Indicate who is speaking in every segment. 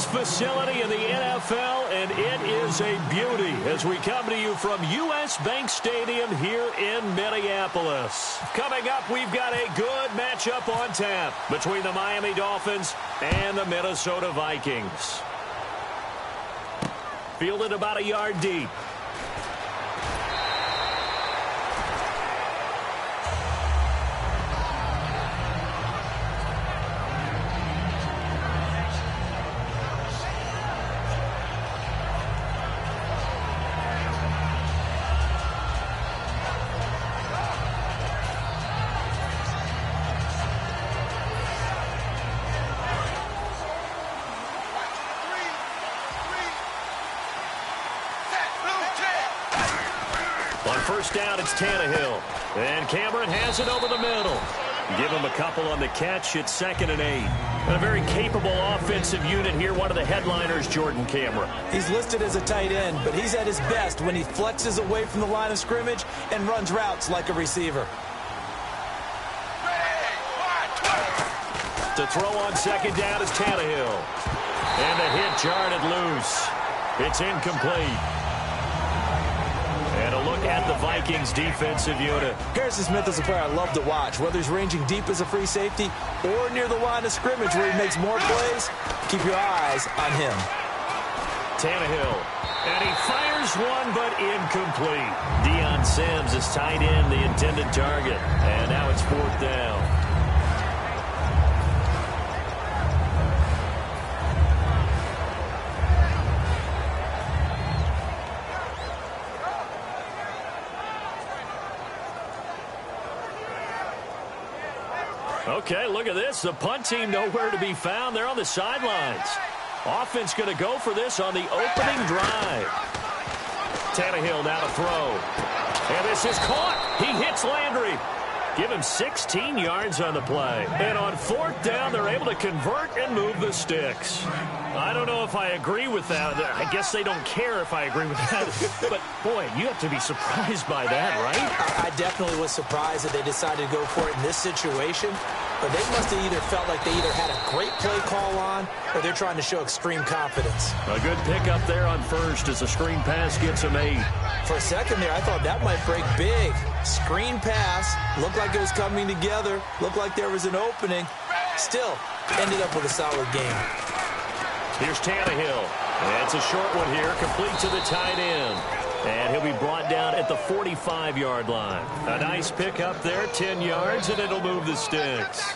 Speaker 1: best facility in the NFL, and it is a beauty as we come to you from U.S. Bank Stadium here in Minneapolis. Coming up, we've got a good matchup on tap between the Miami Dolphins and the Minnesota Vikings. Fielded about a yard deep. First down, it's Tannehill. And Cameron has it over the middle. Give him a couple on the catch. It's 2nd and 8. And a very capable offensive unit here. One of the headliners, Jordan Cameron.
Speaker 2: He's listed as a tight end, but he's at his best when he flexes away from the line of scrimmage and runs routes like a receiver.
Speaker 1: To throw on 2nd down is Tannehill. And the hit jarred it loose. It's incomplete. And a look at the Vikings defensive unit.
Speaker 2: Harrison Smith is a player I love to watch. Whether he's ranging deep as a free safety or near the line of scrimmage where he makes more plays, keep your eyes on him.
Speaker 1: Tannehill. And he fires one, but incomplete. Deion Sims is tied in the intended target. And now it's 4th down. Okay, look at this. The punt team nowhere to be found. They're on the sidelines. Offense going to go for this on the opening drive. Tannehill now to throw. And this is caught. He hits Landry. Give him 16 yards on the play. And on 4th down, they're able to convert and move the sticks. I don't know if I agree with that. I guess they don't care if I agree with that. But, boy, you have to be surprised by that, right?
Speaker 2: I definitely was surprised that they decided to go for it in this situation. But they must have either felt like they either had a great play call on or they're trying to show extreme confidence.
Speaker 1: A good pickup there on 1st as the screen pass gets him 8.
Speaker 2: For a second there, I thought that might break big. Screen pass. Looked like it was coming together. Looked like there was an opening. Still, ended up with a solid game.
Speaker 1: Here's Tannehill. It's a short one here, complete to the tight end. And he'll be brought down at the 45-yard line. A nice pickup there, 10 yards, and it'll move the sticks.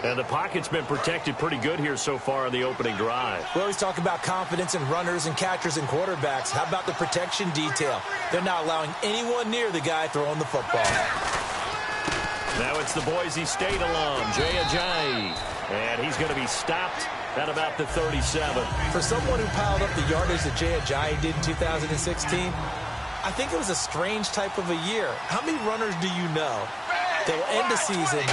Speaker 1: And the pocket's been protected pretty good here so far on the opening drive.
Speaker 2: We always talk about confidence in runners and catchers and quarterbacks. How about the protection detail? They're not allowing anyone near the guy throwing the football.
Speaker 1: Now it's the Boise State alum, Jay Ajayi. And he's going to be stopped at about the 37.
Speaker 2: For someone who piled up the yardage that Jay Ajayi did in 2016, I think it was a strange type of a year. How many runners do you know that will end the season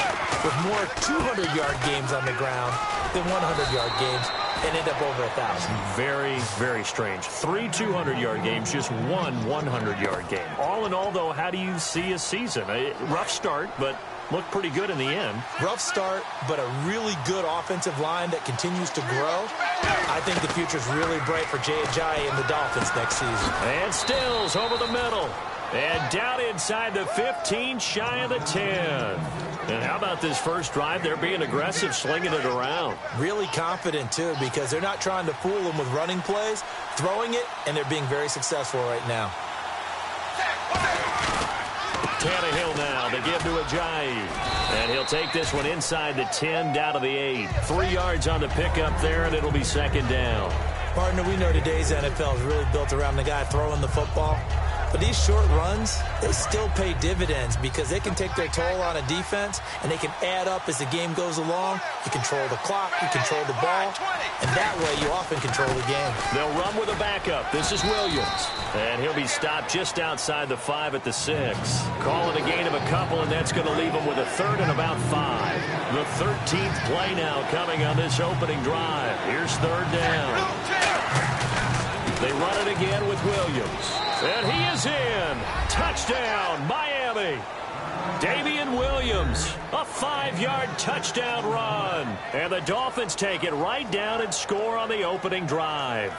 Speaker 2: with more 200-yard games on the ground than 100-yard games and end up over 1,000?
Speaker 1: Very, very strange. 3 200-yard games, just 1 100-yard game. All in all, though, how do you see a season? A rough start, but looked pretty good in the end.
Speaker 2: Rough start, but a really good offensive line that continues to grow. I think the future's really bright for Jay Ajayi and the Dolphins next season.
Speaker 1: And Stills over the middle. And down inside the 15, shy of the 10. And how about this first drive? They're being aggressive, slinging it around.
Speaker 2: Really confident, too, because they're not trying to fool them with running plays, throwing it, and they're being very successful right now.
Speaker 1: Tannehill now to give to Ajayi. And he'll take this one inside the 10, down to the 8. 3 yards on the pickup there, and it'll be 2nd down.
Speaker 2: Partner, we know today's NFL is really built around the guy throwing the football. But these short runs, they still pay dividends because they can take their toll on a defense and they can add up as the game goes along. You control the clock, you control the ball, and that way you often control the game.
Speaker 1: They'll run with a backup. This is Williams. And he'll be stopped just outside the 5 at the 6. Call it a gain of a couple, and that's going to leave him with a 3rd and about 5. The 13th play now coming on this opening drive. Here's 3rd down. They run it again with Williams. And he is in. Touchdown, Miami. Damian Williams, a 5-yard touchdown run. And the Dolphins take it right down and score on the opening drive.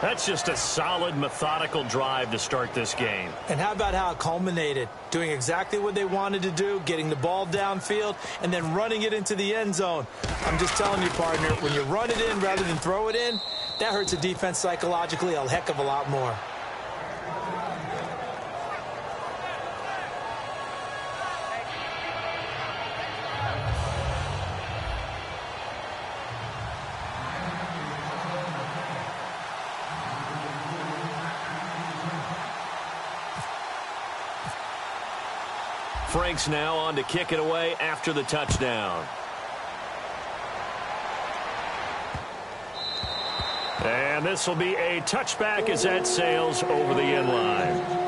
Speaker 1: That's just a solid, methodical drive to start this game.
Speaker 2: And how about how it culminated? Doing exactly what they wanted to do, getting the ball downfield, and then running it into the end zone. I'm just telling you, partner, when you run it in rather than throw it in, that hurts a defense psychologically a heck of a lot more.
Speaker 1: Frank's now on to kick it away after the touchdown. And this will be a touchback as that sails over the end line.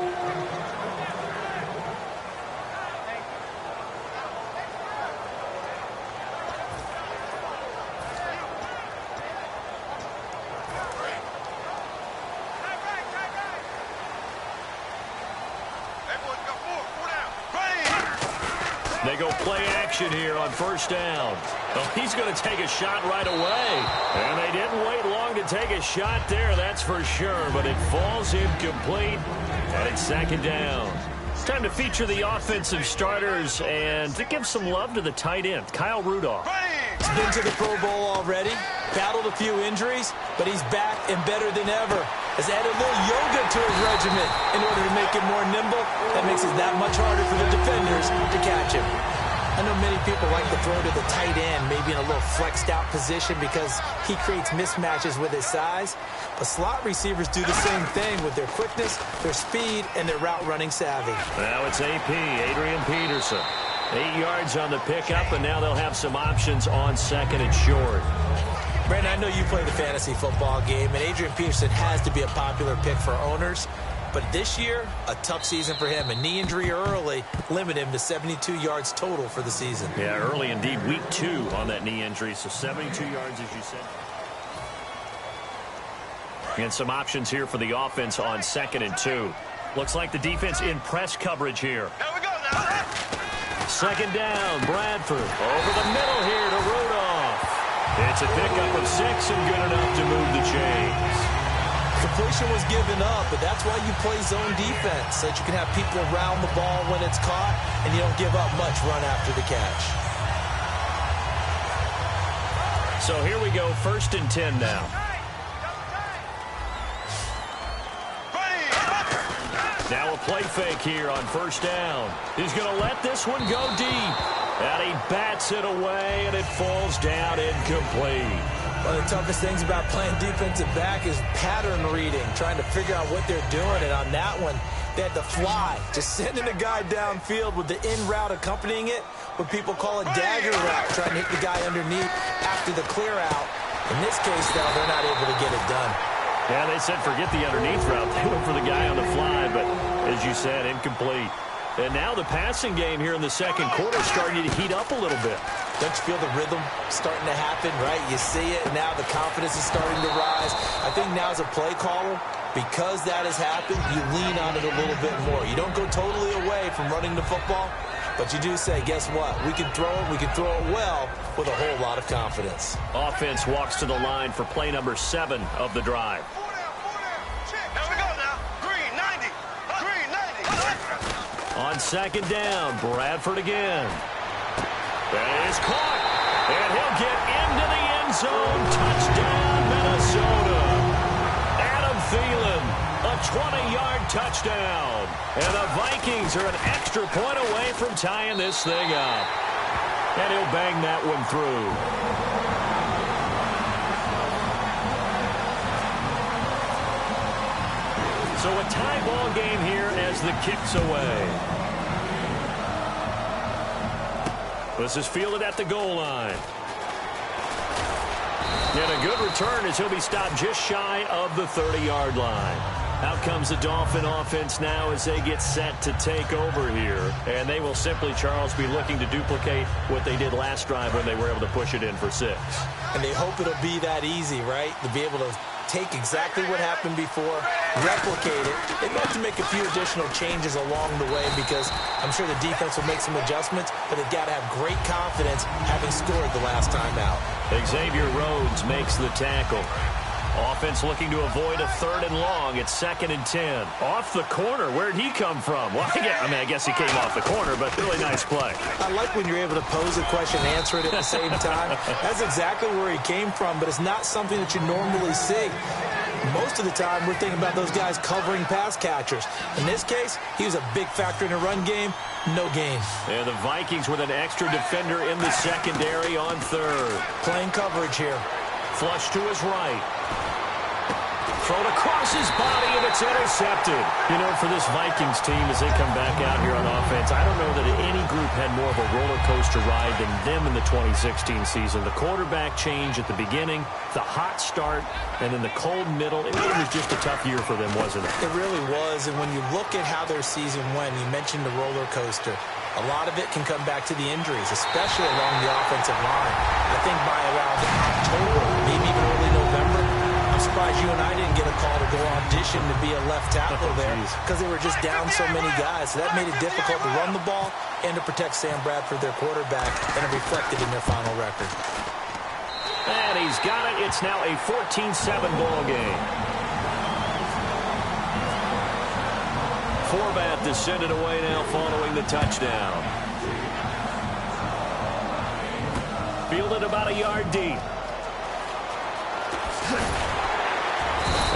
Speaker 1: They go play action here on first down. Well, he's going to take a shot right away. And they didn't wait long to take a shot there, that's for sure. But it falls incomplete, and it's second down. It's time to feature the offensive starters and to give some love to the tight end, Kyle Rudolph.
Speaker 2: He's been to the Pro Bowl already, battled a few injuries, but he's back and better than ever. Has added a little yoga to his regimen in order to make him more nimble. That makes it that much harder for the defenders to catch him. I know many people like to throw to the tight end, maybe in a little flexed out position because he creates mismatches with his size. But slot receivers do the same thing with their quickness, their speed, and their route running savvy.
Speaker 1: Now it's AP, Adrian Peterson. 8 yards on the pickup, and now they'll have some options on second and short.
Speaker 2: Brandon, I know you play the fantasy football game, and Adrian Peterson has to be a popular pick for owners. But this year, a tough season for him. A knee injury early limited him to 72 yards total for the season.
Speaker 1: Yeah, early indeed. Week 2 on that knee injury, so 72 yards, as you said. And some options here for the offense on second and 2. Looks like the defense in press coverage here.
Speaker 3: Here we go now.
Speaker 1: Second down, Bradford. Over the middle here to Rudolph. It's a pickup of 6 and good enough to move the chains.
Speaker 2: Completion was given up, but that's why you play zone defense, so that you can have people around the ball when it's caught, and you don't give up much run after the catch.
Speaker 1: So here we go, 1st and 10 now. Now a play fake here on first down. He's going to let this one go deep. And he bats it away, and it falls down incomplete.
Speaker 2: One of the toughest things about playing defensive back is pattern reading, trying to figure out what they're doing. And on that one, they had to fly, just sending a guy downfield with the in route accompanying it, what people call a dagger route, trying to hit the guy underneath after the clear out. In this case, though, they're not able to get it done.
Speaker 1: Yeah, they said forget the underneath route. They went for the guy on the fly, but as you said, incomplete. And now the passing game here in the second quarter starting to heat up a little bit.
Speaker 2: Don't you feel the rhythm starting to happen, right? You see it, and now the confidence is starting to rise. I think now as a play caller, because that has happened, you lean on it a little bit more. You don't go totally away from running the football, but you do say, guess what? We can throw it, we can throw it well with a whole lot of confidence.
Speaker 1: Offense walks to the line for play number 7 of the drive.
Speaker 3: Here we go now. Green 90. Green 90.
Speaker 1: On second down, Bradford again. That is caught. And he'll get into the end zone. Touchdown, Minnesota. Adam Thielen, a 20-yard touchdown. And the Vikings are an extra point away from tying this thing up. And he'll bang that one through. So a tie ball game here as the kick's away. This is fielded at the goal line. And a good return as he'll be stopped just shy of the 30-yard line. Out comes the Dolphin offense now as they get set to take over here. And they will simply, Charles, be looking to duplicate what they did last drive when they were able to push it in for 6.
Speaker 2: And they hope it'll be that easy, right? To be able to take exactly what happened before, replicate it. They have to make a few additional changes along the way because I'm sure the defense will make some adjustments, but they've got to have great confidence having scored the last time out.
Speaker 1: Xavier Rhodes makes the tackle. Offense looking to avoid a 3rd and long. It's 2nd and 10. Off the corner. Where'd he come from? Well, I guess he came off the corner, but really nice play.
Speaker 2: I like when you're able to pose a question and answer it at the same time. That's exactly where he came from, but it's not something that you normally see. Most of the time, we're thinking about those guys covering pass catchers. In this case, he was a big factor in the run game. No gain.
Speaker 1: And the Vikings with an extra defender in the secondary on 3rd.
Speaker 2: Playing coverage here.
Speaker 1: Flush to his right. Thrown across his body, and it's intercepted. You know, for this Vikings team, as they come back out here on offense, I don't know that any group had more of a roller coaster ride than them in the 2016 season. The quarterback change at the beginning, the hot start, and then the cold middle. It was just a tough year for them, wasn't it?
Speaker 2: It really was, and when you look at how their season went, you mentioned the roller coaster. A lot of it can come back to the injuries, especially along the offensive line. I think by around October, maybe even early November, I'm surprised you and I didn't get a call to go audition to be a left tackle there because they were just down so many guys. So that made it difficult to run the ball and to protect Sam Bradford, their quarterback, and it reflected in their final record.
Speaker 1: And he's got it. It's now a 14-7 ball game. Forbat to send it away now following the touchdown. Fielded about a yard deep.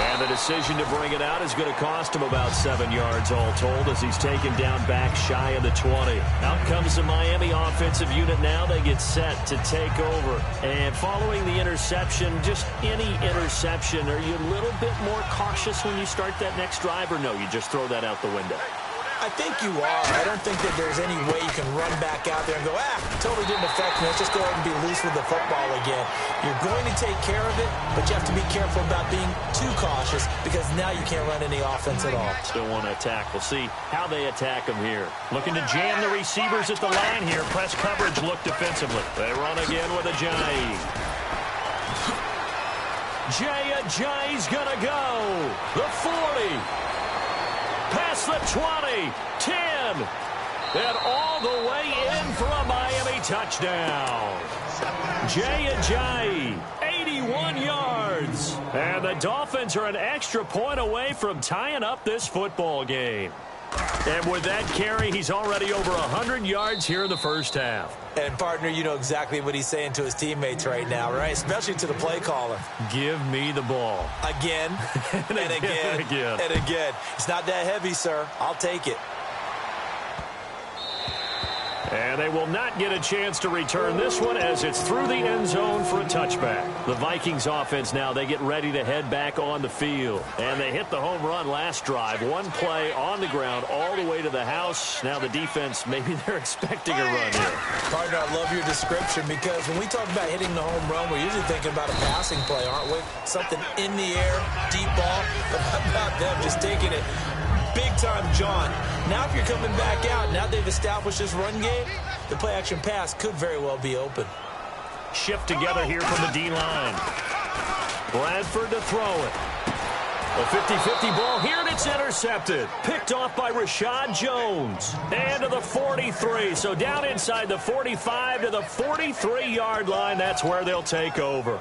Speaker 1: And the decision to bring it out is going to cost him about 7 yards all told as he's taken down back shy of the 20. Out comes the Miami offensive unit now. They get set to take over. And following the interception, just any interception, are you a little bit more cautious when you start that next drive, or no, you just throw that out the window?
Speaker 2: I think you are. I don't think that there's any way you can run back out there and go, totally didn't affect me. Let's just go ahead and be loose with the football again. You're going to take care of it, but you have to be careful about being too cautious because now you can't run any offense at all.
Speaker 1: Still want to attack. We'll see how they attack them here. Looking to jam the receivers at the line here. Press coverage look defensively. They run again with a Jay. Jay's going to go. The 40. Past the 20, 10, and all the way in for a Miami touchdown. Jay, 81 yards. And the Dolphins are an extra point away from tying up this football game. And with that carry, he's already over 100 yards here in the first half.
Speaker 2: And, partner, you know exactly what he's saying to his teammates right now, right? Especially to the play caller.
Speaker 1: Give me the ball.
Speaker 2: Again, and again. It's not that heavy, sir. I'll take it.
Speaker 1: And they will not get a chance to return this one as it's through the end zone for a touchback. The Vikings offense now, they get ready to head back on the field. And they hit the home run last drive. One play on the ground all the way to the house. Now the defense, maybe they're expecting a run here.
Speaker 2: Partner, I love your description because when we talk about hitting the home run, we're usually thinking about a passing play, aren't we? Something in the air, deep ball. But how about them just taking it? Big time, John. Now if you're coming back out, now they've established this run game, the play-action pass could very well be open.
Speaker 1: Shift together here from the D-line. Bradford to throw it. A 50-50 ball here, and it's intercepted. Picked off by Rashad Jones. And to the 43. So down inside the 45 to the 43-yard line. That's where they'll take over.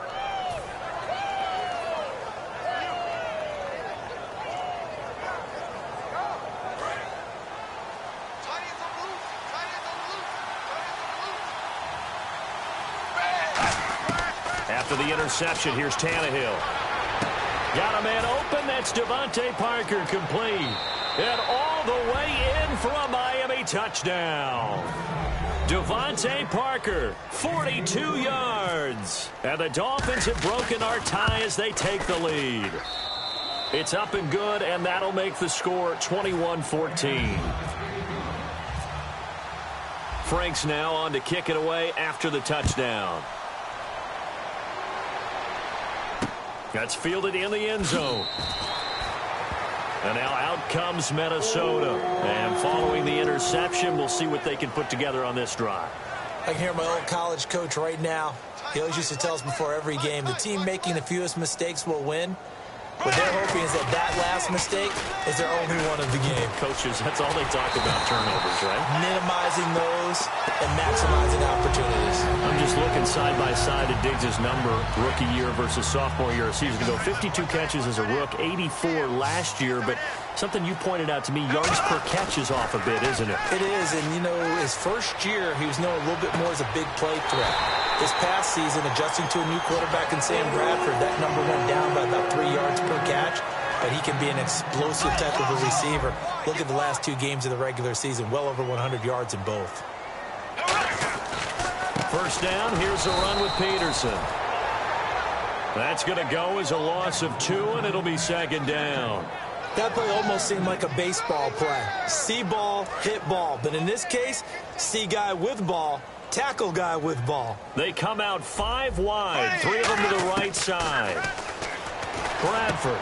Speaker 1: After the interception, here's Tannehill. Got a man open. That's Devontae Parker complete. And all the way in for a Miami touchdown. Devontae Parker, 42 yards. And the Dolphins have broken our tie as they take the lead. It's up and good, and that'll make the score 21-14. Franks now on to kick it away after the touchdown. That's fielded in the end zone. And now out comes Minnesota. And following the interception, we'll see what they can put together on this drive.
Speaker 2: I can hear my old college coach right now. He always used to tell us before every game, the team making the fewest mistakes will win. What they're hoping is that last mistake is their only one of the game.
Speaker 1: Coaches, that's all they talk about, turnovers, right?
Speaker 2: Minimizing those and maximizing opportunities.
Speaker 1: I'm just looking side by side at Diggs' number, rookie year versus sophomore year a season ago. 52 catches as a rook, 84 last year, but something you pointed out to me, yards per catch is off a bit, isn't it?
Speaker 2: It is, and you know, his first year, he was known a little bit more as a big play threat. This past season, adjusting to a new quarterback in Sam Bradford, that number went down by about 3 yards per catch, but he can be an explosive type of a receiver. Look at the last 2 games of the regular season, well over 100 yards in both.
Speaker 1: First down, here's a run with Peterson. That's going to go as a loss of 2, and it'll be second down.
Speaker 2: That play almost seemed like a baseball play. See ball, hit ball. But in this case, see guy with ball, tackle guy with ball.
Speaker 1: They come out 5 wide, 3 of them to the right side. Bradford.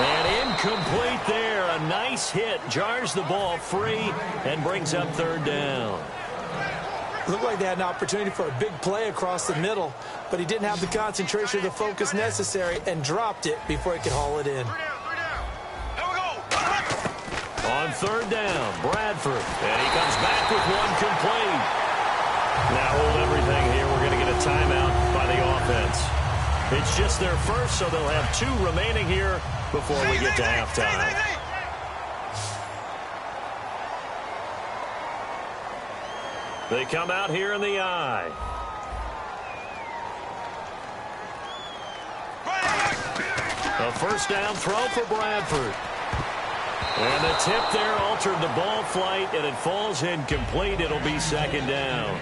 Speaker 1: And incomplete there. A nice hit. Jars the ball free and brings up third down.
Speaker 2: Looked like they had an opportunity for a big play across the middle, but he didn't have the concentration or the focus necessary and dropped it before he could haul it in.
Speaker 1: On third down, Bradford. And he comes back with one complete. Now hold everything here. We're going to get a timeout by the offense. It's just their first, so they'll have 2 remaining here before we get to halftime. They come out here in the I. A first down throw for Bradford. And the tip there altered the ball flight, and it falls incomplete. It'll be second down.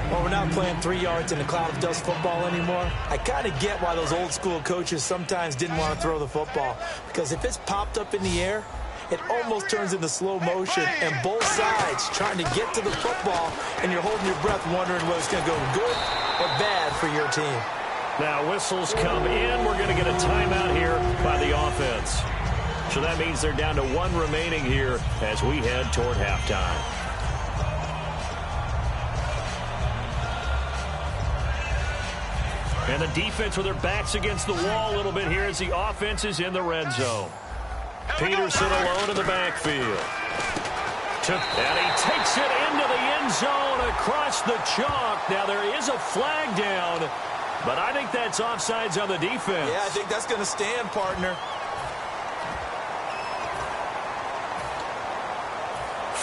Speaker 2: Well, we're not playing 3 yards in a cloud of dust football anymore. I kind of get why those old school coaches sometimes didn't want to throw the football. Because if it's popped up in the air, it almost turns into slow motion, and both sides trying to get to the football, and you're holding your breath wondering whether it's going to go good or bad for your team.
Speaker 1: Now whistles come in. We're going to get a timeout here by the offense. So that means they're down to 1 remaining here as we head toward halftime. And the defense with their backs against the wall a little bit here as the offense is in the red zone. Peterson alone in the backfield. And he takes it into the end zone across the chalk. Now there is a flag down, but I think that's offsides on the defense.
Speaker 2: Yeah, I think that's going to stand, partner.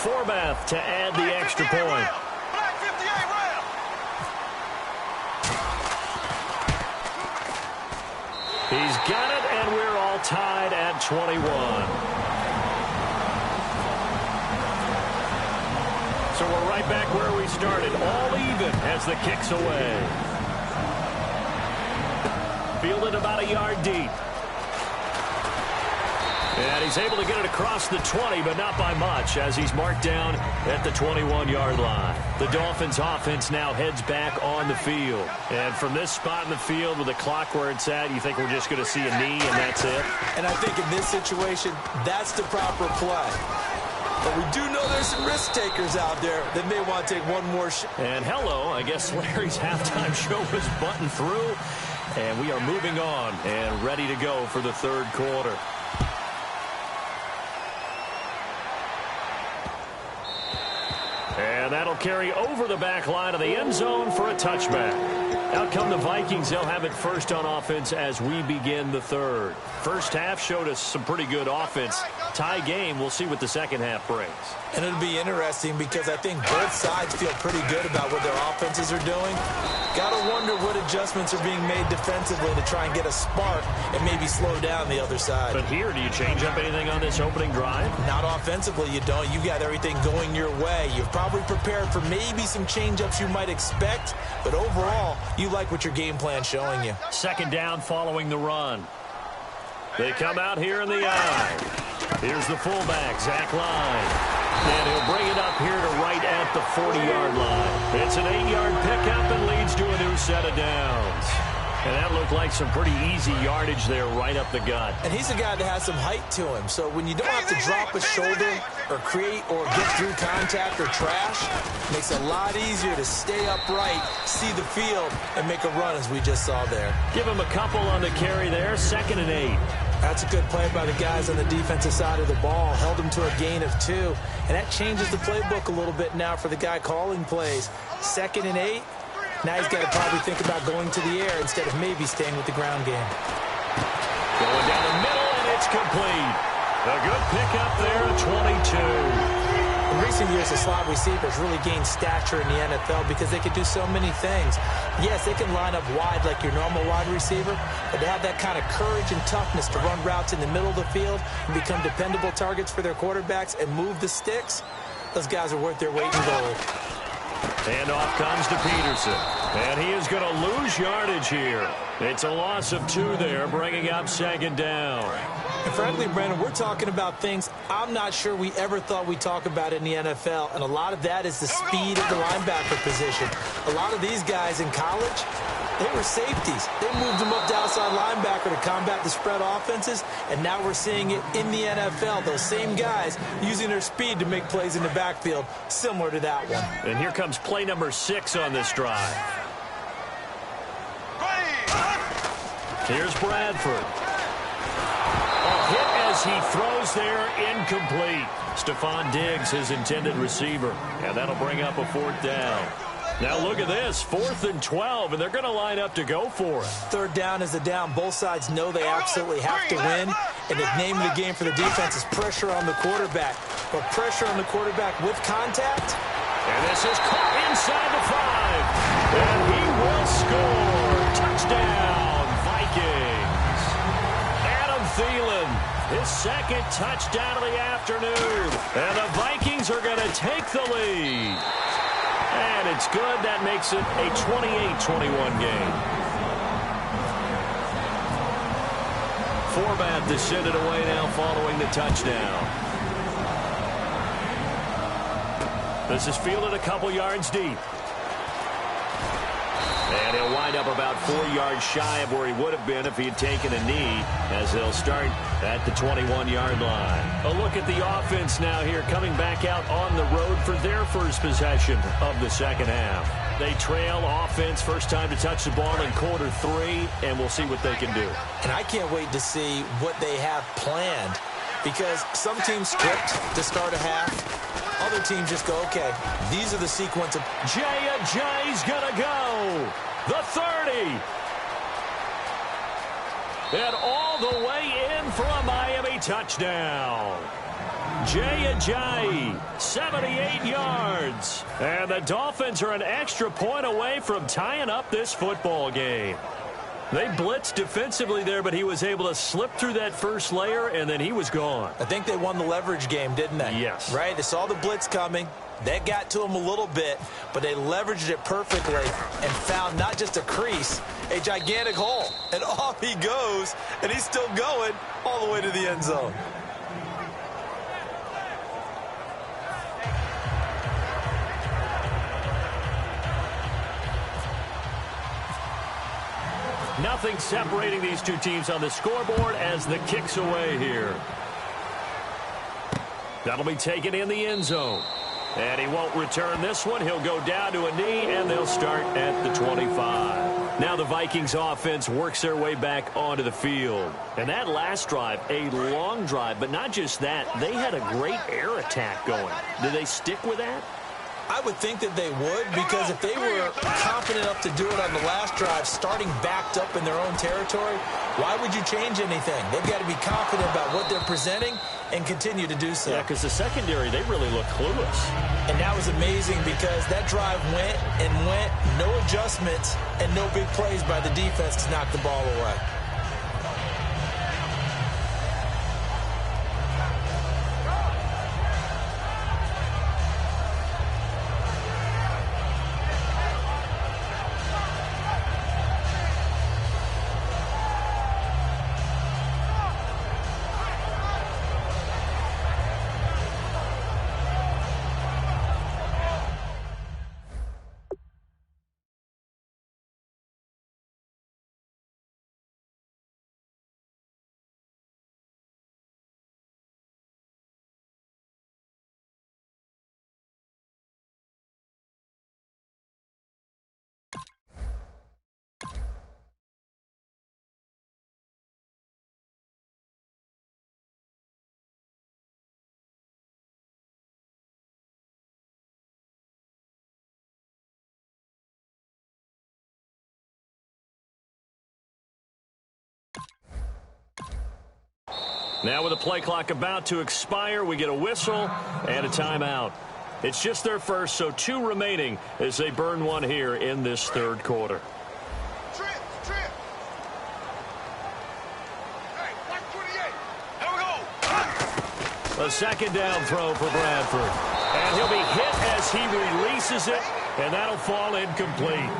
Speaker 1: Forbath to add the extra point. He's got it, and we're all tied at 21. So we're right back where we started, all even as the kick's away. Fielded about a yard deep. And he's able to get it across the 20, but not by much, as he's marked down at the 21-yard line. The Dolphins' offense now heads back on the field. And from this spot in the field with the clock where it's at, you think we're just going to see a knee and that's it?
Speaker 2: And I think in this situation, that's the proper play. But we do know there's some risk takers out there that may want to take one more shot.
Speaker 1: And hello, I guess Larry's halftime show was buttoned through. And we are moving on and ready to go for the third quarter. And that'll carry over the back line of the end zone for a touchback. Out come the Vikings. They'll have it first on offense as we begin the third. First half showed us some pretty good offense. Tie game. We'll see what the second half brings.
Speaker 2: And it'll be interesting because I think both sides feel pretty good about what their offenses are doing. Got to wonder what adjustments are being made defensively to try and get a spark and maybe slow down the other side.
Speaker 1: But here, do you change up anything on this opening drive?
Speaker 2: Not offensively, you don't. You got everything going your way. You've probably prepared for maybe some change-ups you might expect, but overall, you like what your game plan's showing you.
Speaker 1: Second down following the run. They come out here in the I. Here's the fullback, Zach Line. And he'll bring it up here to right at the 40-yard line. It's an 8-yard pickup and leads to a new set of downs. And that looked like some pretty easy yardage there right up the gut.
Speaker 2: And he's a guy that has some height to him. So when you don't have to drop a shoulder or create or get through contact or trash, it makes it a lot easier to stay upright, see the field, and make a run as we just saw there.
Speaker 1: Give him a couple on the carry there. 2nd and 8.
Speaker 2: That's a good play by the guys on the defensive side of the ball. Held him to a gain of 2. And that changes the playbook a little bit now for the guy calling plays. 2nd and 8. Now he's got to probably think about going to the air instead of maybe staying with the ground game.
Speaker 1: Going down the middle, and it's complete. A good pickup there at 22.
Speaker 2: In recent years, the slot receivers really gained stature in the NFL because they could do so many things. Yes, they can line up wide like your normal wide receiver, but they have that kind of courage and toughness to run routes in the middle of the field and become dependable targets for their quarterbacks and move the sticks. Those guys are worth their weight in gold.
Speaker 1: Handoff comes to Peterson. And he is going to lose yardage here. It's a loss of 2 there, bringing up 2nd down.
Speaker 2: And frankly, Brandon, we're talking about things I'm not sure we ever thought we'd talk about in the NFL. And a lot of that is the speed of the linebacker position. A lot of these guys in college, they were safeties. They moved them up to outside linebacker to combat the spread offenses, and now we're seeing it in the NFL. Those same guys using their speed to make plays in the backfield, similar to that one.
Speaker 1: And here comes play number 6 on this drive. Here's Bradford. A hit as he throws there, incomplete. Stephon Diggs, his intended receiver. And that'll bring up a 4th down. Now look at this, 4th and 12, and they're going to line up to go for it.
Speaker 2: 3rd down is the down. Both sides know they absolutely have to win, and the name of the game for the defense is pressure on the quarterback. But pressure on the quarterback with contact.
Speaker 1: And this is caught inside the 5, and he will score. Touchdown, Vikings. Adam Thielen, his 2nd touchdown of the afternoon, and the Vikings are going to take the lead. And it's good. That makes it a 28-21 game. Forbat to send it away now following the touchdown. This is fielded a couple yards deep. And he'll wind up about 4 yards shy of where he would have been if he had taken a knee, as they'll start at the 21-yard line. A look at the offense now here, coming back out on the road for their first possession of the 2nd half. They trail offense, first time to touch the ball in quarter 3, and we'll see what they can do.
Speaker 2: And I can't wait to see what they have planned, because some teams script to start a half. Other teams just go, okay, these are the sequence of...
Speaker 1: Jay's going to go. The 30. And all the way in for a Miami touchdown. Jay, 78 yards. And the Dolphins are an extra point away from tying up this football game. They blitzed defensively there, but he was able to slip through that first layer, and then he was gone.
Speaker 2: I think they won the leverage game, didn't they?
Speaker 1: Yes.
Speaker 2: Right? They saw the blitz coming. That got to him a little bit, but they leveraged it perfectly and found not just a crease, a gigantic hole. And off he goes, and he's still going all the way to the end zone.
Speaker 1: Nothing separating these two teams on the scoreboard as the kick's away here. That'll be taken in the end zone. And he won't return this one. He'll go down to a knee, and they'll start at the 25. Now the Vikings offense works their way back onto the field. And that last drive, a long drive, but not just that. They had a great air attack going. Did they stick with that?
Speaker 2: I would think that they would, because if they were confident enough to do it on the last drive, starting backed up in their own territory, why would you change anything? They've got to be confident about what they're presenting and continue to do so.
Speaker 1: Yeah, because the secondary, they really look clueless.
Speaker 2: And that was amazing, because that drive went and went, no adjustments, and no big plays by the defense to knock the ball away.
Speaker 1: Now with the play clock about to expire, we get a whistle and a timeout. It's just their first, so 2 remaining as they burn one here in this third quarter.
Speaker 3: Trip. Hey, watch 28. Here we go.
Speaker 1: A second down throw for Bradford. And he'll be hit as he releases it, and that'll fall incomplete.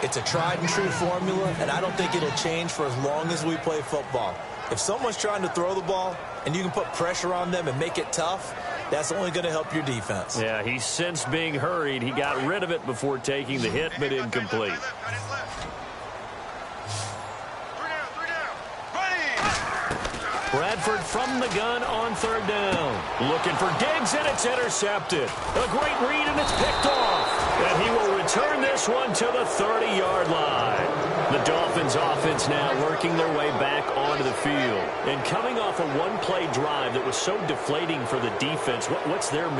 Speaker 2: It's a tried-and-true formula, and I don't think it'll change for as long as we play football. If someone's trying to throw the ball and you can put pressure on them and make it tough, that's only going to help your defense.
Speaker 1: Yeah, he sensed being hurried. He got rid of it before taking the hit, but incomplete. Bradford from the gun on third down. Looking for Diggs, and it's intercepted. A great read, and it's picked off. And he will return this one to the 30-yard line. The Dolphins offense now working their way back onto the field. And coming off a one-play drive that was so deflating for the defense, what's their